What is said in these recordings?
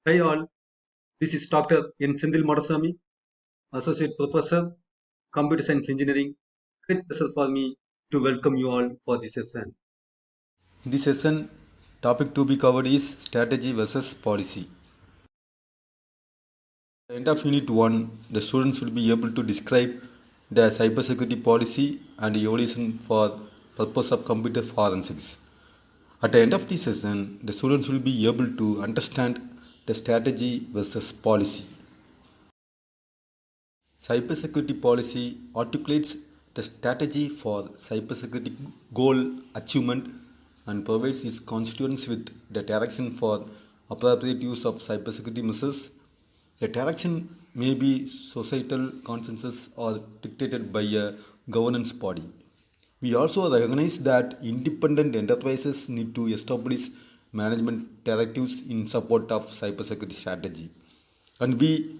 Hi all, this is Dr. N.Senthil Madasamy, Associate Professor, Computer Science Engineering. Great pleasure for me to welcome you all for this session. This session topic to be covered is strategy versus policy. At the end of Unit 1, the students will be able to describe the cybersecurity policy and evolution for purpose of computer forensics. At the end of this session, the students will be able to understand the strategy versus policy. Cybersecurity policy articulates the strategy for cybersecurity goal achievement and provides its constituents with the direction for appropriate use of cybersecurity measures. The direction may be societal consensus or dictated by a governance body. We also recognize that independent enterprises need to establish management directives in support of cybersecurity strategy. And we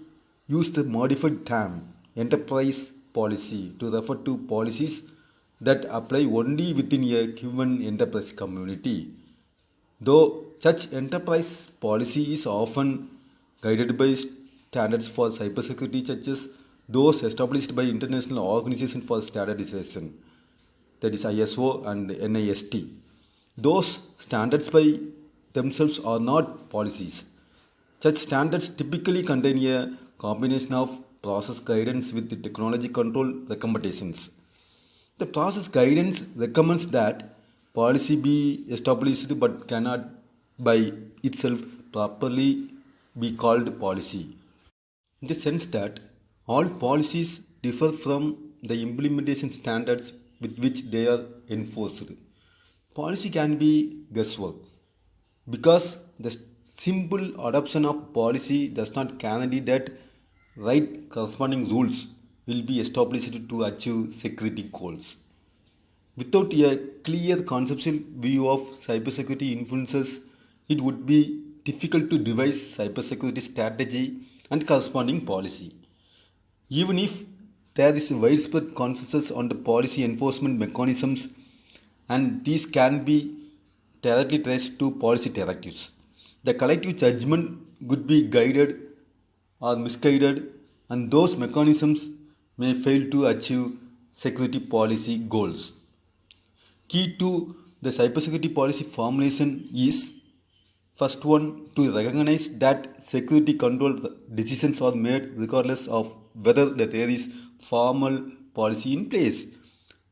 use the modified term enterprise policy to refer to policies that apply only within a given enterprise community. Though such enterprise policy is often guided by standards for cybersecurity such as those established by International Organization for Standardization, that is ISO and NIST. Those standards by themselves are not policies. Such standards typically contain a combination of process guidance with the technology control recommendations. The process guidance recommends that policy be established but cannot by itself properly be called policy. In the sense that all policies differ from the implementation standards with which they are enforced. Policy can be guesswork because the simple adoption of policy does not guarantee that right corresponding rules will be established to achieve security goals. Without a clear conceptual view of cybersecurity influences, it would be difficult to devise cybersecurity strategy and corresponding policy. Even if there is a widespread consensus on the policy enforcement mechanisms, and these can be directly traced to policy directives, the collective judgment could be guided or misguided, and those mechanisms may fail to achieve security policy goals. Key to the cybersecurity policy formulation is first one to recognize that security control decisions are made regardless of whether that there is formal policy in place.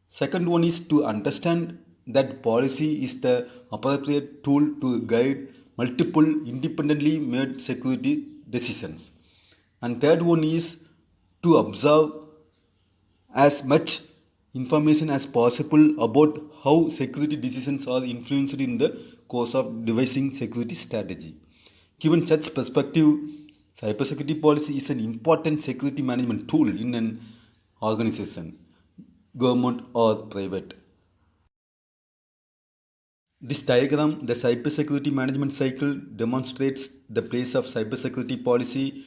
Second one is to understand that policy is the appropriate tool to guide multiple independently made security decisions. And third one is to observe as much information as possible about how security decisions are influenced in the course of devising security strategy. Given such perspective, cybersecurity policy is an important security management tool in an organization, government or private. This diagram, the cybersecurity management cycle, demonstrates the place of cybersecurity policy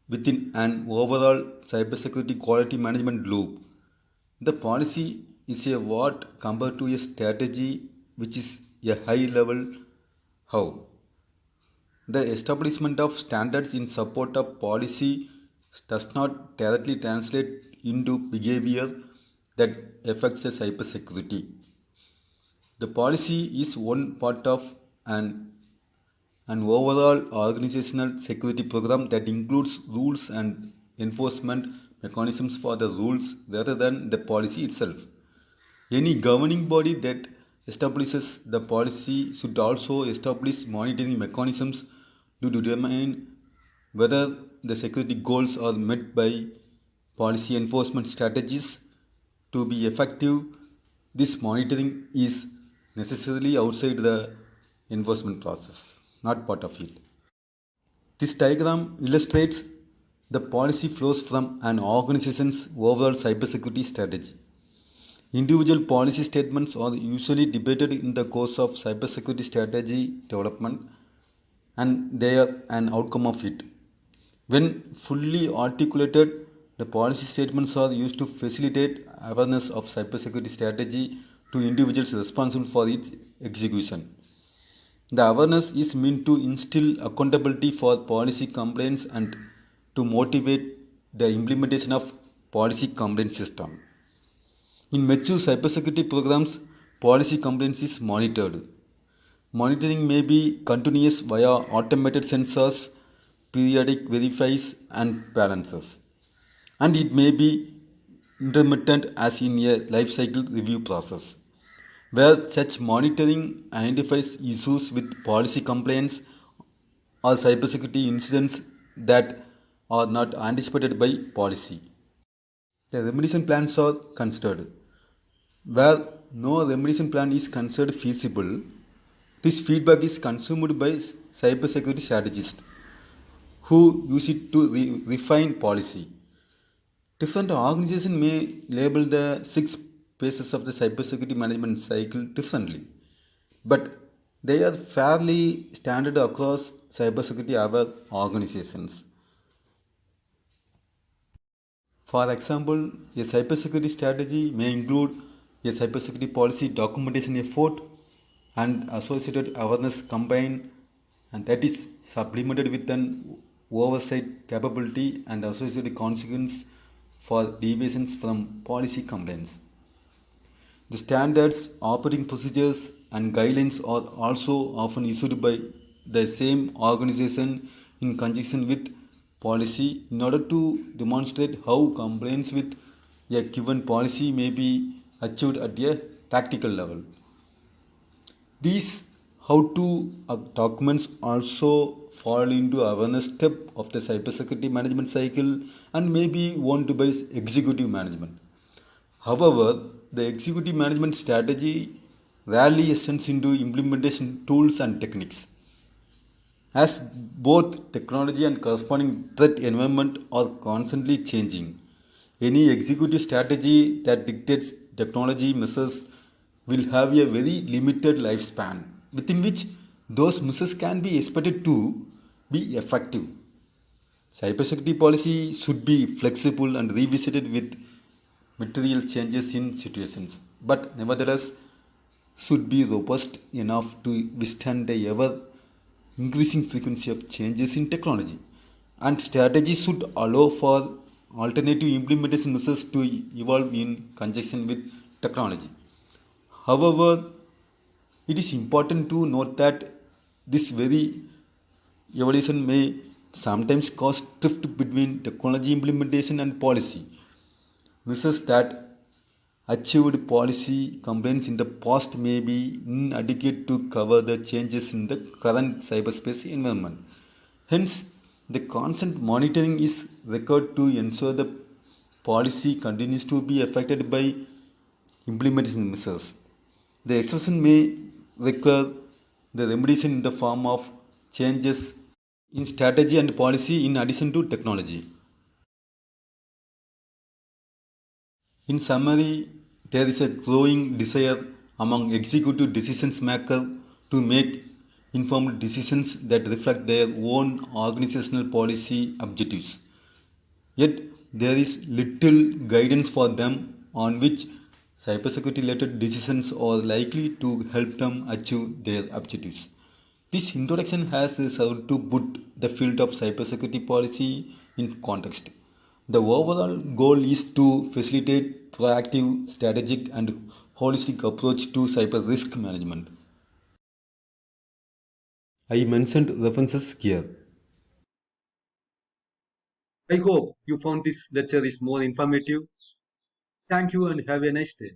within an overall cybersecurity quality management loop. The policy is a what compared to a strategy, which is a high level how. The establishment of standards in support of policy does not directly translate into behavior that affects the cybersecurity. The policy is one part of an overall organizational security program that includes rules and enforcement mechanisms for the rules rather than the policy itself. Any governing body that establishes the policy should also establish monitoring mechanisms to determine whether the security goals are met by policy enforcement strategies. To be effective, this monitoring is necessarily outside the enforcement process, not part of it. This diagram illustrates the policy flows from an organization's overall cybersecurity strategy. Individual policy statements are usually debated in the course of cybersecurity strategy development, and they are an outcome of it. When fully articulated, the policy statements are used to facilitate awareness of cybersecurity strategy to individuals responsible for its execution. The awareness is meant to instill accountability for policy compliance and to motivate the implementation of policy compliance system. In mature cybersecurity programs, policy compliance is monitored. Monitoring may be continuous via automated sensors, periodic verifies, and balances. And it may be intermittent as in a life cycle review process, where such monitoring identifies issues with policy compliance or cybersecurity incidents that are not anticipated by policy. The remediation plans are considered. Where no remediation plan is considered feasible, this feedback is consumed by cybersecurity strategists who use it to refine policy. Different organizations may label the six phases of the cybersecurity management cycle differently, but they are fairly standard across cybersecurity aware organizations. For example, a cybersecurity strategy may include a cybersecurity policy documentation effort and associated awareness campaign, and that is supplemented with an oversight capability and associated consequence for deviations from policy compliance. The standards, operating procedures, and guidelines are also often issued by the same organization in conjunction with policy in order to demonstrate how compliance with a given policy may be achieved at a tactical level. These how to documents also fall into awareness step of the cybersecurity management cycle and may be owned by executive management. However, the executive management strategy rarely extends into implementation tools and techniques, as both technology and corresponding threat environment are constantly changing. Any executive strategy that dictates technology measures will have a very limited lifespan within which those measures can be expected to be effective. Cybersecurity policy should be flexible and revisited with material changes in situations, but nevertheless should be robust enough to withstand the ever increasing frequency of changes in technology. And strategy should allow for alternative implementation measures to evolve in conjunction with technology. However, it is important to note that this very evolution may sometimes cause drift between technology implementation and policy. Measures that achieved policy compliance in the past may be inadequate to cover the changes in the current cyberspace environment. Hence, the constant monitoring is required to ensure the policy continues to be affected by implementation measures. The exception may require the remediation in the form of changes in strategy and policy in addition to technology. In summary, there is a growing desire among executive decisions makers to make informed decisions that reflect their own organizational policy objectives. Yet, there is little guidance for them on which cybersecurity related decisions are likely to help them achieve their objectives. This introduction has served to put the field of cybersecurity policy in context. The overall goal is to facilitate proactive, strategic, and holistic approach to cyber risk management. I mentioned references here. I hope you found this lecture is more informative. Thank you and have a nice day.